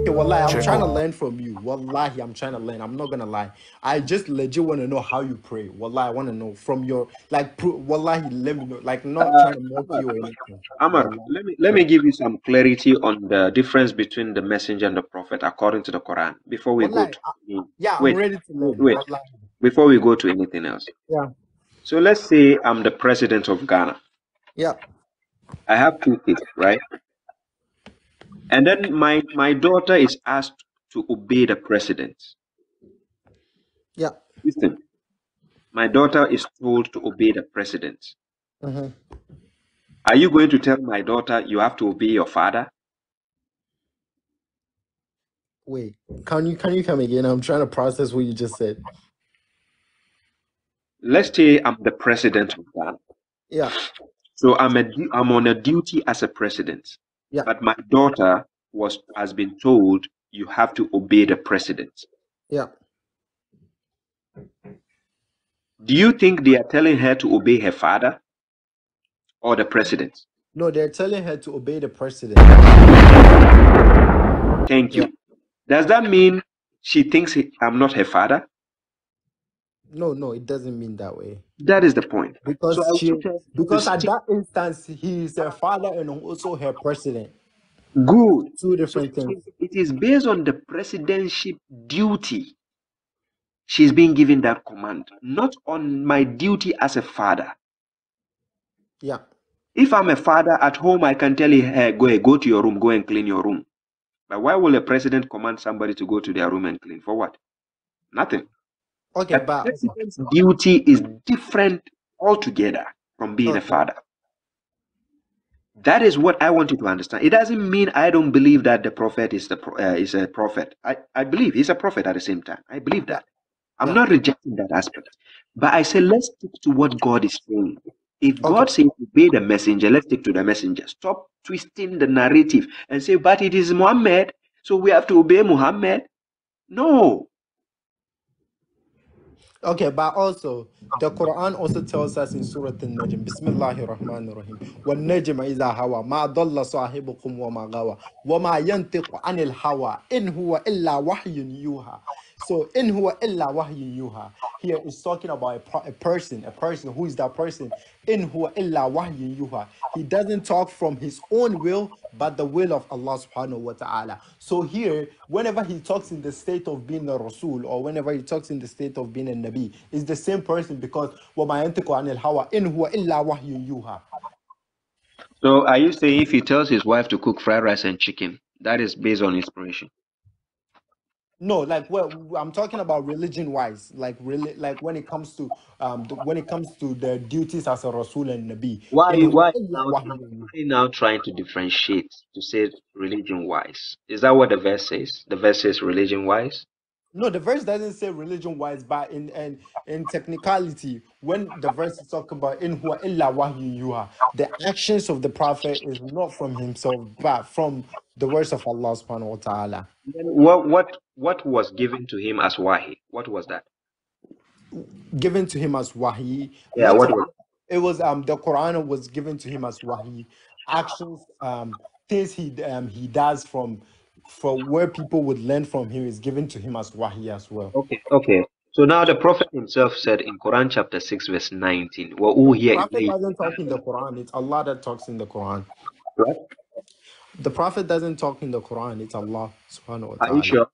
Okay, wallahi, I'm trying to learn from you. Wallahi, I'm trying to learn. I'm not gonna lie. I just legit want to know how you pray. Wallahi, I want to know from your like. Wallahi, let me know. Like, not trying to mock Amar, you or anything. Amar, Wallahi. let me give you some clarity on the difference between the messenger and the prophet according to the Quran before we go Wallahi, to yeah, I'm wait, ready to wait, learn. wait, Wallahi. before we go to anything else. Yeah, So let's say I'm the president of Ghana. yeah, I have two kids, right? And then my daughter is asked to obey the president. yeah. Listen, my daughter is told to obey the president. Mm-hmm. Are you going to tell my daughter you have to obey your father? Wait, can you come again? I'm trying to process what you just said. Let's say I'm the president of Ghana. Yeah, So I'm on a duty as a president. yeah, But my daughter has been told you have to obey the president. yeah. Do you think they are telling her to obey her father or the president? No, they're telling her to obey the president. Thank Yeah. you. Does that mean she thinks I'm not her father? No, no, it doesn't mean that way. That is the point. So Because I she, want her to because at stick that instance, he is her father and also her president. good. Two So different things. it is based on the presidentship duty. She's being given that command, not on my duty as a father. Yeah. If I'm a father at home, I can tell you, hey, go to your room, go and clean your room. But why will a president command somebody to go to their room and clean? For what? Nothing. Okay, A but okay. president's duty is different altogether from being a Okay. father. That is what I want you to understand. It doesn't mean I don't believe that the prophet is is a prophet. I believe he's a prophet at the same time. I believe Yeah. that. I'm Yeah. not rejecting that aspect. But I say let's stick to what God is saying. If Okay. God says obey the messenger, let's stick to the messenger. Stop twisting the narrative and say, but it is Muhammad, so we have to obey Muhammad. No. Okay, but also the Quran also tells us in Surah An-Najm, Bismillahir Rahmanir Rahim, وَالنَّجْمَ إِذَا هَوَى مَا ضَلَّ صَاحِبُكُمْ وَمَا غَوَى وَمَا يَنْطِقُ عَنِ الْهَوَى إِنْ هُوَ إِلَّا وَحْيٌ يُوحَى. So in huwa illa wahyu yuha. Here is talking about a person. Who is that person? In huwa illa wahyu yuha. He doesn't talk from his own will, but the will of Allah subhanahu wa ta'ala. So here, whenever he talks in the state of being a Rasul, or whenever he talks in the state of being a Nabi, is the same person, because وَمَا يَنْتِقُ عَنِ الْهَوَى إِنْ هُوَ إِلَّا وَحْيٌ يُوحَى. So are you saying if he tells his wife to cook fried rice and chicken, that is based on inspiration? No, like, well, I'm talking about religion wise, like really, like when it comes to when it comes to the duties as a Rasul and Nabi. In huwa illa wahyun. Why now trying to differentiate to say religion wise? Is that what the verse says? The verse says religion wise? No, the verse doesn't say religion wise, but in technicality, when the verse is talking about in huwa illa wahyu yuha, the actions of the prophet is not from himself, but from the words of Allah subhanahu wa ta'ala. Then what was given to him as wahi? What was that? Given to him as wahi. Yeah, What what it, was it was the Quran was given to him as wahi. Actions, things he does from where people would learn from him is given to him as wahi as well. okay. So now the Prophet himself said in Quran chapter 6, verse 19, No, the وَأُوهِيَ Prophet إِلَيَّ. doesn't talk in the Quran. It's Allah that talks in the Quran. What? The Prophet doesn't talk in the Quran. It's Allah subhanahu wa Are you ta'ala. sure?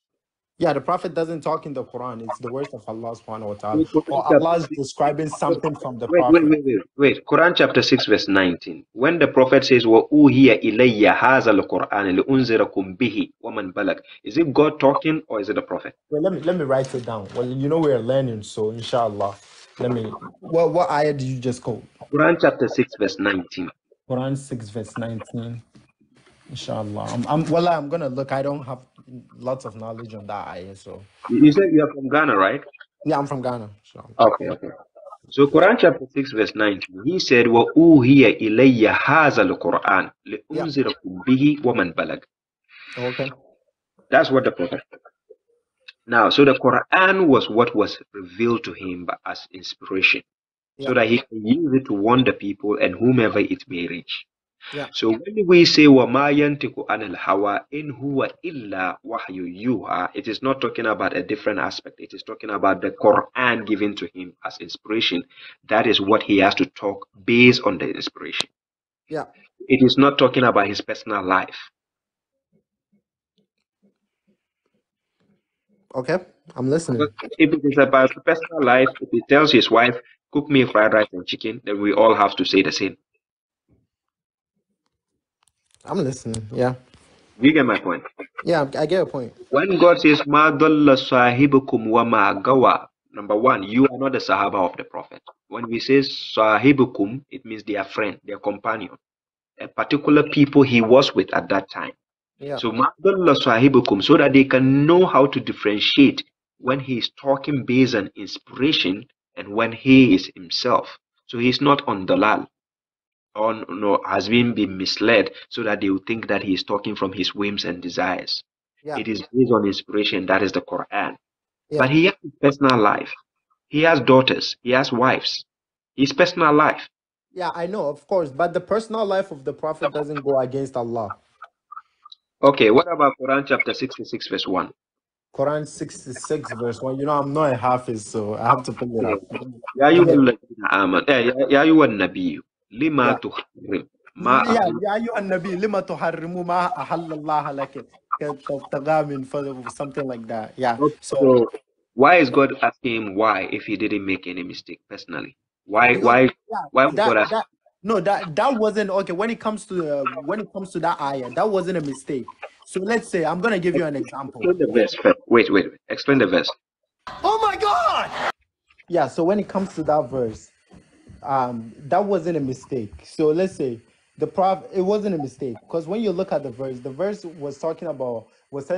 Yeah, the Prophet doesn't talk in the Quran. It's the words of Allah subhanahu wa ta'ala. In Quran Or chapter Allah is 6, describing something from the wait, wait, Prophet. wait, wait, wait. Quran chapter 6, verse 19. When the Prophet says, وَأُوهِيَ إِلَيَّ هَذَا الْقُرْآنِ لِأُنذِرَكُم بِهِ وَمَنْ بَلَغَ. Is it God talking or is it the Prophet? Well, let me write it down. Well, we're learning, so inshallah. Let me. What ayah did you just quote? Quran chapter 6, verse 19. Quran 6 verse 19. Inshallah. I'm gonna look. I don't have lots of knowledge on that ayah, so You said you are from Ghana, right? yeah, I'm from Ghana. Inshallah. Okay, okay. So Quran chapter 6 verse 19, he said, وَأُوهِيَ إِلَيَّ هَذَا الْقُرْآنِ Yeah. لِأُنذِرَكُم بِهِ وَمَنْ بَلَغَ. Okay. That's what the Prophet said. Now, so the Quran was what was revealed to him as inspiration, Yeah. so that he can use it to warn the people and whomever it may reach. Yeah. So when we say وَمَا يَنْتِقُ عَنِ الْهَوَىٰ إِنْ هُوَ إِلَّا وَحْيٌ يُوحَىٰ, it is not talking about a different aspect. It is talking about the Quran given to him as inspiration. That is what he has to talk based on the inspiration. Yeah. It is not talking about his personal life. Okay, I'm listening. If it is about personal life, if he tells his wife, cook me fried rice and chicken, then we all have to say the same. I'm listening. Yeah. You get my point? Yeah, I get a point. When God says, "Ma dalla sahibukum wa ma gawa," number one, you are not the Sahaba of the Prophet. When we say sahibukum, it means their friend, their companion, a particular people he was with at that time. Yeah. So ma dalla sahibukum, so that they can know how to differentiate when he is talking based on inspiration and when he is himself. So he's not on dalal or no, has been misled so that they will think that he is talking from his whims and desires. Yeah. It is based on inspiration, that is the Quran. Yeah. But he has his personal life. He has daughters, he has wives. His personal life. Yeah, I know, of course, but the personal life of the prophet doesn't go against Allah. Okay, what about Quran chapter 66, verse 1? Quran 66 verse 1. You know, I'm not a hafiz, so I have to pull it up. يا Give أيها me. الذين آمنوا يا أيها النبي لما Yeah. تحرم ما Yeah, أحل. ya ayyuhan nabi lima tuharrimu ma ahallallah lak tagamin for something like that. Yeah. So So why is God asking him why if he didn't make any mistake personally? Why because why yeah, why would God ask? that no that wasn't okay when it comes to that ayah, that wasn't a mistake. So let's say I'm gonna give you an example. Explain the verse first. Wait. Explain the verse. Oh my god! Yeah, so when it comes to that verse, that wasn't a mistake. So let's say it wasn't a mistake because when you look at the verse was telling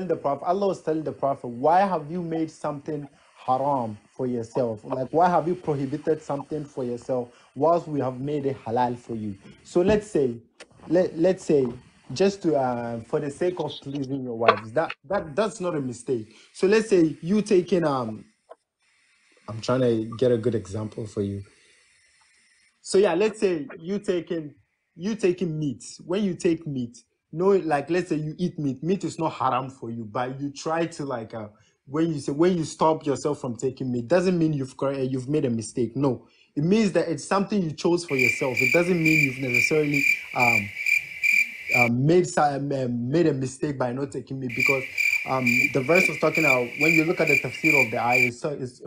the prophet, Allah was telling the prophet, why have you made something haram for yourself? Like, why have you prohibited something for yourself whilst we have made it halal for you? So let's say, let's say, just to for the sake of pleasing your wives, that's not a mistake. So let's say you taking I'm trying to get a good example for you. So yeah, let's say you taking meat. When you take meat, no, like let's say you eat meat. Meat is not haram for you, but you try to like when you stop yourself from taking meat, doesn't mean you've made a mistake. No, it means that it's something you chose for yourself. It doesn't mean you've necessarily made a mistake by not taking meat, because the verse was talking about, when you look at the tafsir of the ayah, it's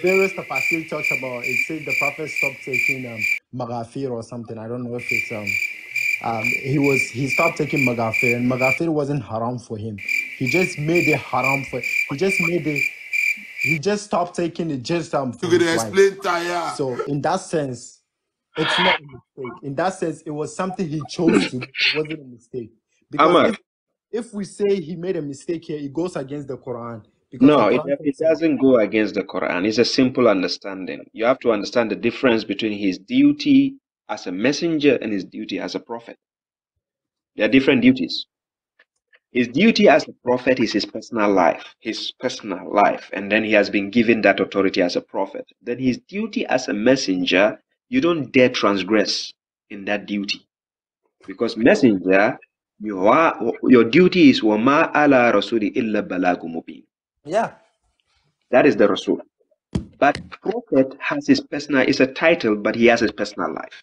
various tafsir talks about, it says the prophet stopped taking maghafir or something. I don't know if it's he stopped taking maghafir, and maghafir wasn't haram for him. He just made it haram for he just stopped taking it just for You his can wife. explain Taya. So in that sense, it's not a mistake. In that sense, it was something he chose to do. It wasn't a mistake. Because Ahmad, if we say he made a mistake here, it goes against the Quran. Because the no, Quran it says, doesn't go against the Quran. It's a simple understanding. You have to understand the difference between his duty as a messenger and his duty as a prophet. There are different duties. His duty as a prophet is his personal life, and then he has been given that authority as a prophet. Then his duty as a messenger, you don't dare transgress in that duty, because messenger, your duty is wama ala rasuli illa balagu mubin. yeah. That is the rasul. But prophet has his personal, it's a title, but he has his personal life.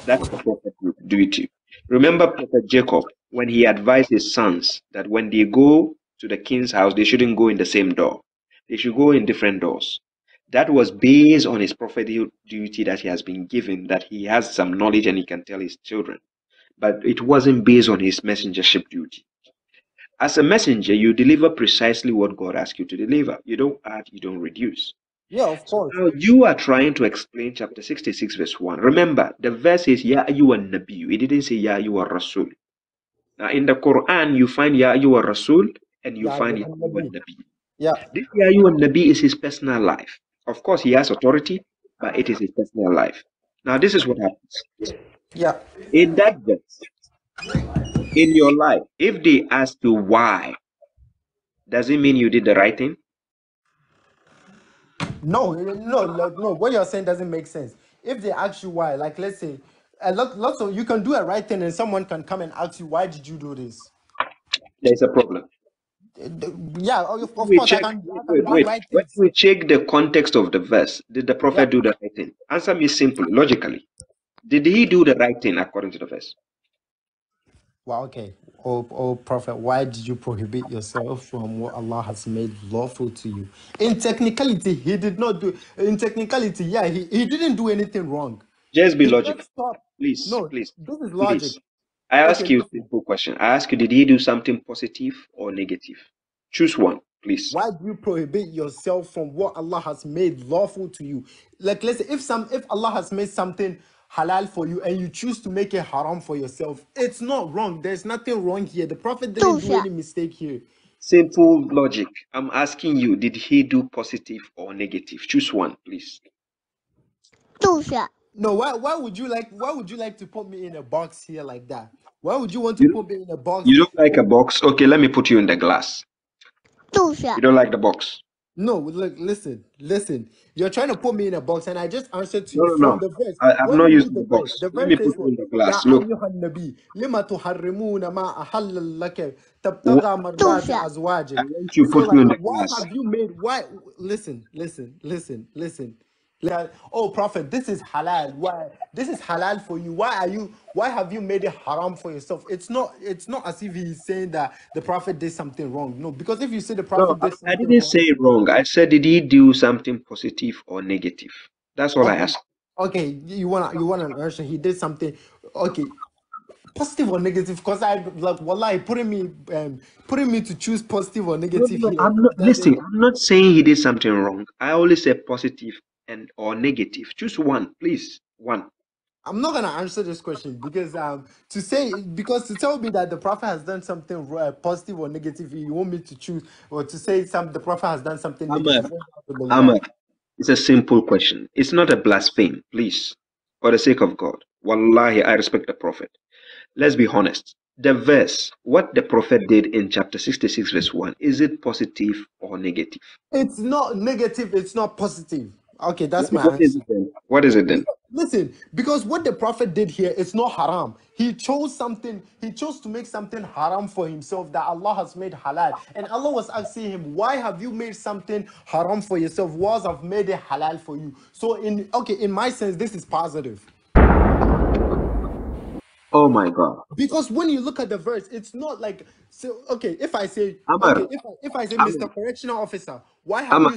That's the prophet duty. Remember Prophet Jacob, when he advised his sons that when they go to the king's house, they shouldn't go in the same door. They should go in different doors. That was based on his prophetic duty that he has been given, that he has some knowledge and he can tell his children. But it wasn't based on his messengership duty. As a messenger, you deliver precisely what God asks you to deliver. You don't add, you don't reduce. Yeah, of So course. now you are trying to explain chapter 66, verse 1. Remember, the verse is Ya ayyuhan nabiyu. It didn't say Ya ayyuhan rasul. Now in the Quran, you find Ya ayyuhan rasul and you Yeah, find Ya Yohan ayyuhan Nabi. nabi. Yeah, This Ya ayyuhan nabi is his personal life. Of course, he has authority, but it is his personal life. Now this is what happens. yeah. In that verse, in your life, if they ask you why, does it mean you did the right thing? No. What you're saying doesn't make sense. If they ask you why, like let's say, lots of you can do a right thing and someone can come and ask you, why did you do this? There's a problem. Yeah, of We course I check. can do Wait. right When things. we check the context of the verse, did the prophet Yep. do the right thing? Answer me simply, logically. Did he do the right thing according to the verse? Well, okay. Oh Prophet, why did you prohibit yourself from what Allah has made lawful to you? In technicality, he did not do. In technicality, yeah, he didn't do anything wrong. Just be He just logical. stopped. Please, No, please, this is logic. please. I ask Okay, you a listen. simple question. I ask you, did he do something positive or negative? Choose one, please. Why do you prohibit yourself from what Allah has made lawful to you? Like, let's say if Allah has made something halal for you and you choose to make it haram for yourself, it's not wrong. There's nothing wrong here. The Prophet didn't do any mistake here. Simple logic. I'm asking you, did he do positive or negative? Choose one, please. No, why would you like to put me in a box here like that? Why would you want to You, put me in a box? you don't like a box? Okay, let me put you in the glass. You don't like the box? No, look, listen. You're trying to put me in a box, and I just answered to No, you no, from no. the verse. I'm When not you using read the the verse, box. the Let verse me says put you what? in the Ya glass. Look. ayyuhan nabi, lima tuharrimuna ma ahalla laka wh- tabtaga mardati azwajik. I want to So put you like, in the why glass. have you made? Why? Listen. Like, oh Prophet, this is halal. Why? This is halal for you. Why have you made it haram for yourself? It's not as if he's saying that the Prophet did something wrong. No, because if you say the No, Prophet did I something didn't wrong, say it wrong. I said, did he do something positive or negative? That's all I okay, asked. okay, you want an answer? He did something, okay, positive or negative? Because I like wallahi putting me to choose positive or No, negative no, here. I'm not. Doesn't. Listen, I'm not saying he did something wrong. I only say positive and or negative. Choose one, please. One. I'm not gonna answer this question because to tell me that the prophet has done something positive or negative, you want me to choose or to say the prophet has done something Amar, negative. Amar. It's a simple question. It's not a blasphemy, please. For the sake of God. Wallahi, I respect the Prophet. Let's be honest. The verse, what the Prophet did in chapter 66, verse 1, is it positive or negative? It's not negative. It's not positive. Okay, that's my What is answer. it then? What is it then? Listen, because what the prophet did here is not haram. He chose to make something haram for himself that Allah has made halal. And Allah was asking him, why have you made something haram for yourself? Was I've made it halal for you. So in my sense, this is positive. Oh my God. Because when you look at the verse, it's not like so. Okay, if I say Amar, okay, if I say, Amar, Mr. Correctional Officer, Amar.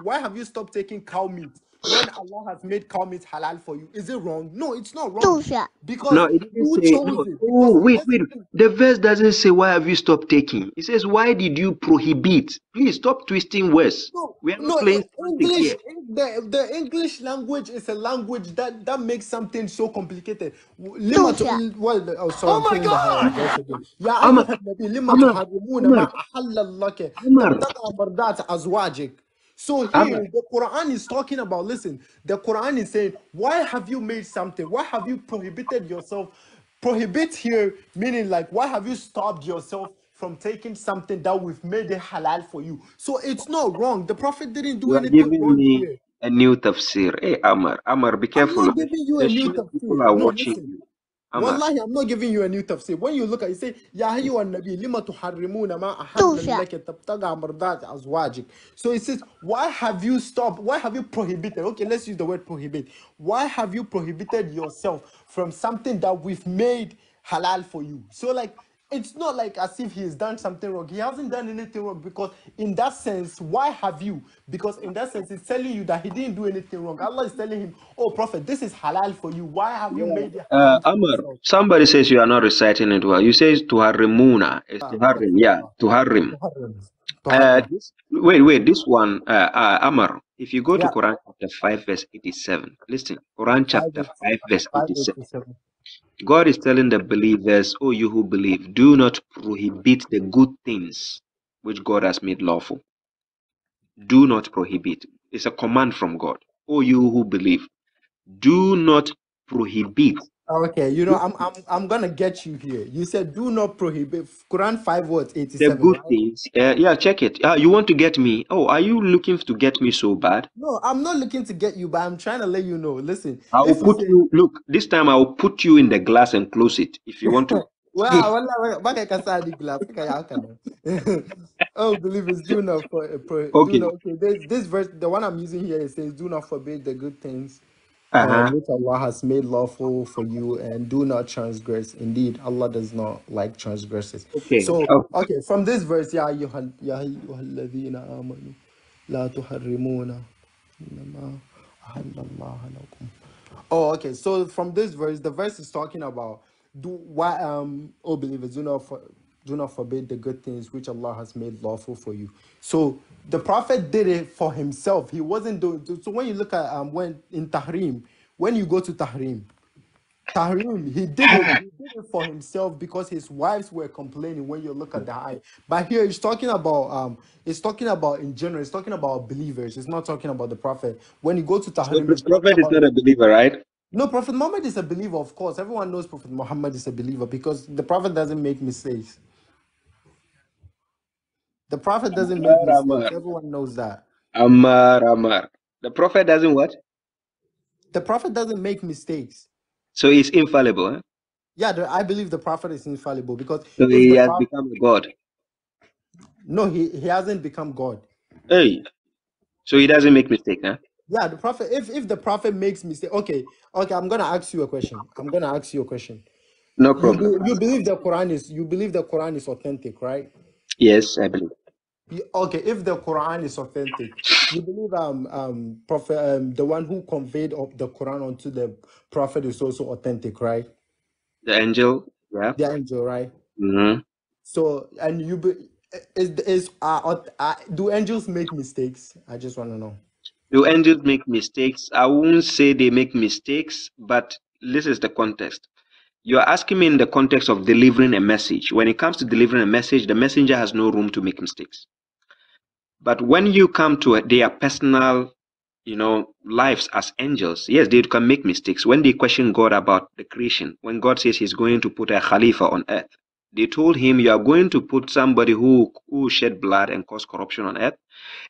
why have you stopped taking cow meat when Allah has made cow meat halal for you? Is it wrong? No, it's not wrong. No, Because it didn't you say, chose no. it. Because Oh, wait, that's wait. the thing. The verse doesn't say, why have you stopped taking? It says, why did you prohibit? Please stop twisting words. No, We are not no, playing semantics English. here. The English language is a language that makes something so complicated. Lima to, well, oh, sorry, I'm pulling the hair voice again. Ya Amar, ayyuhan nabi, lima Amar, tuharrimuna Amar, ma ahalla laka Amar, tabtaga mardat azwajik. So Amar. here, the Quran is talking about, listen, the Quran is saying, why have you made something? Why have you prohibited yourself? Prohibit here, meaning like, why have you stopped yourself from taking something that we've made it halal for you? So it's not wrong. The Prophet didn't do You are anything giving wrong me here. a new tafsir. Hey, Amar, Amar, be I'm careful. not giving you a The new Shia people tafsir. are No, watching listen. you. Amar, Wallahi, I'm not giving you a new tafsir. When you look at it, you say, Ya ayyuhan nabi, lima tuharrimuna ma ahalla laka tabtaga mardat azwajik. So it says, why have you stopped? Why have you prohibited? Okay, let's use the word prohibit. Why have you prohibited yourself from something that we've made halal for you? So like, it's not like as if he's done something wrong. He hasn't done anything wrong because in that sense, why have you? Because in that sense, it's telling you that he didn't do anything wrong. Allah is telling him, oh Prophet, this is halal for you. Why have you made it haram for Amar, yourself? somebody says you are not reciting it well. You say to Harimuna. It's to Harim. Yeah, Astaghfirullah. to Harim. Muharram. Muharram. Wait, this one, Amar, if you go to Yeah. Quran chapter 5, verse 87, listen, Quran chapter 5, verse 87, 587. God is telling the believers, oh, you who believe, do not prohibit the good things which God has made lawful. Do not prohibit. It's a command from God. Oh, you who believe, do not prohibit Okay, I'm gonna get you here. You said do not prohibit. Quran 5 words The 87, good right? things. Yeah, check it. You want to get me? Oh, are you looking to get me so bad? No, I'm not looking to get you, but I'm trying to let you know. Listen, I will if you put say, you. Look, this time I will put you in the glass and close it if you want to. Baka ka sa di glass, kaya haka nan. Oh, believers, do Okay. not. Okay, this verse, the one I'm using here, it says, "Do not forbid the good things Uh-huh. which Allah has made lawful for you, and do not transgress. Indeed, Allah does not like transgressors." Okay. So, Oh, okay, from this verse, ya ayyuhalladhina amanu la tuharrimuna ma ahallallahu lakum. Oh, okay. So from this verse, the verse is talking about oh believers, do not forbid the good things which Allah has made lawful for you. So the Prophet did it for himself. He wasn't doing. So when you look at when in Tahrim, when you go to Tahrim, he did it for himself because his wives were complaining when you look at the eye. But here it's talking about in general, it's talking about believers. It's not talking about the Prophet. When you go to so Tahrim, the it's talking prophet is about not a believer, right? no, Prophet Muhammad is a believer, of course. Everyone knows Prophet Muhammad is a believer because the Prophet doesn't make mistakes. The Prophet doesn't make Amar, mistakes. Amar. Everyone knows that. Amar, Amar. The prophet doesn't what? The Prophet doesn't make mistakes. So he's infallible. Huh? Yeah, I believe the Prophet is infallible because So if he the has Prophet, become a god. no, he hasn't become God. Hey. So he doesn't make mistake, huh? Yeah, the Prophet, if the Prophet makes mistake, okay, I'm gonna ask you a question. I'm gonna ask you a question. No problem. You believe the Quran is authentic, right? Yes, I believe. Okay, if the Quran is authentic, you believe prophet the one who conveyed of the Quran onto the prophet is also authentic, right? The angel, yeah. The angel, right? Mm-hmm. So and do angels make mistakes? I just want to know. Do angels make mistakes? I won't say they make mistakes, but this is the context. You're asking me in the context of delivering a message. When it comes to delivering a message, the messenger has no room to make mistakes. But when you come to their personal, lives as angels, yes, they can make mistakes. When they question God about the creation, when God says he's going to put a Khalifa on earth, they told him, you are going to put somebody who shed blood and cause corruption on earth.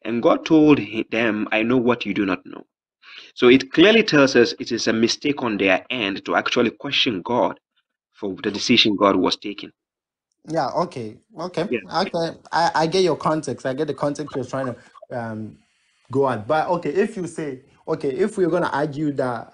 And God told them, I know what you do not know. So it clearly tells us it is a mistake on their end to actually question God for the decision God was taking. Yeah, okay. Okay. Yeah. Okay. I get your context. I get the context you're trying to go at. But okay, if you say, okay, if we're gonna argue that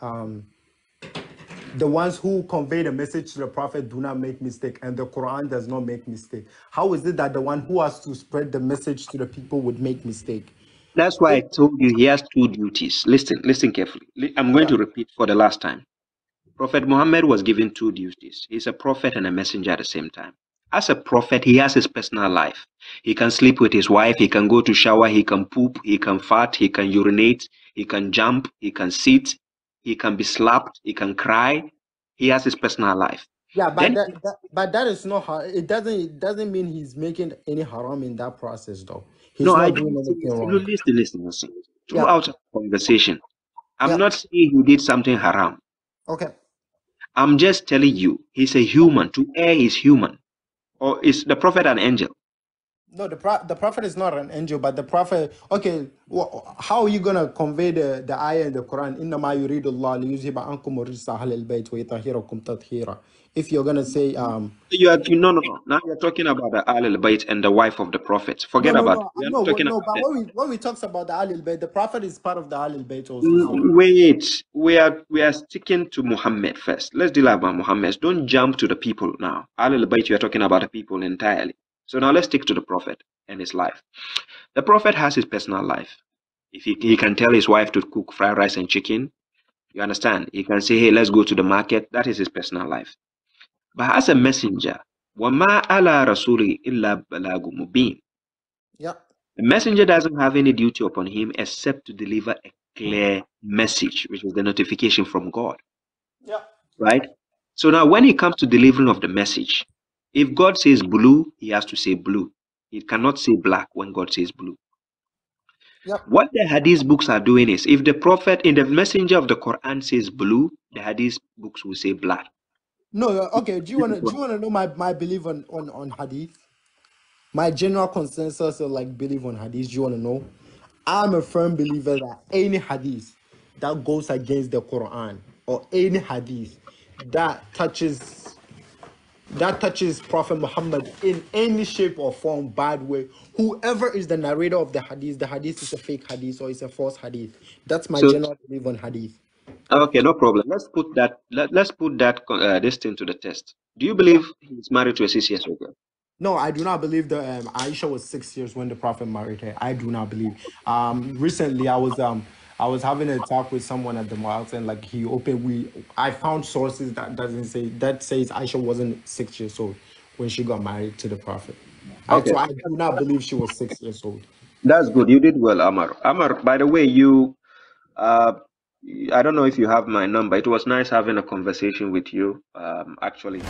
the ones who convey the message to the prophet do not make mistake and the Quran does not make mistake, how is it that the one who has to spread the message to the people would make mistake? That's why I told you he has two duties. Listen carefully. I'm going Yeah. to repeat for the last time. Prophet Muhammad was given two duties. He's a prophet and a messenger at the same time. As a prophet, he has his personal life. He can sleep with his wife, he can go to shower, he can poop, he can fart, he can urinate, he can jump, he can sit, he can be slapped, he can cry. He has his personal life. Yeah, Then, but that is not it doesn't mean he's making any haram in that process though. no, He's I not doing didn't say, anything no, wrong. listen. Yeah. Throughout the conversation, I'm Yeah. not saying he did something haram. Okay. I'm just telling you, he's a human. To err is human. Or is the prophet an angel? No, the prophet is not an angel, but the prophet. Okay, how are you gonna convey the ayah in the Quran? Inna ma yuridu Allah liyuzhiba ankum rijsa ahlil bayt wa yutahhirakum tathira. If you're gonna say No. Now you're talking about the Ahl al-Bayt and the wife of the prophet. no Forget no about it. no We are not no talking no, about but it. when we talks about the Ahlul Bayt, the prophet is part of the Ahlul Bayt also. So Wait, we are sticking to Muhammad first. Let's deal about Muhammad. Don't jump to the people now. Ahl al-Bayt, you are talking about the people entirely. So now let's stick to the prophet and his life. The prophet has his personal life. If he can tell his wife to cook fried rice and chicken, you understand? He can say, hey, let's go to the market. That is his personal life. But as a messenger, وَمَا عَلَى رَسُولِهِ إِلَّا بَلَاغٌ مُبِينٌ. yeah, The messenger doesn't have any duty upon him except to deliver a clear message, which is the notification from God, yeah, right? So now when it comes to delivering of the message, if God says blue, he has to say blue. He cannot say black when God says blue. yeah, What the hadith books are doing is if the prophet in the messenger of the Quran says blue, the hadith books will say blood. No, okay. Do you wanna know my belief on hadith? My general consensus of like belief on hadith. Do you wanna know? I'm a firm believer that any hadith that goes against the Quran or any hadith that touches Prophet Muhammad in any shape or form, bad way, whoever is the narrator of the hadith is a fake hadith or it's a false hadith. That's my So general belief on hadith. okay, no problem. Let's put that. Let's put that this thing to the test. Do you believe he's married to a 6 years old girl? No, I do not believe that Aisha was 6 years when the Prophet married her. I do not believe. Recently I was having a talk with someone at the mosque and like I found sources that says Aisha wasn't 6 years old when she got married to the Prophet. Okay, So I do not believe she was 6 years old. that's good. You did well, Amar. Amar, by the way, uh, I don't know if you have my number. It was nice having a conversation with you, actually.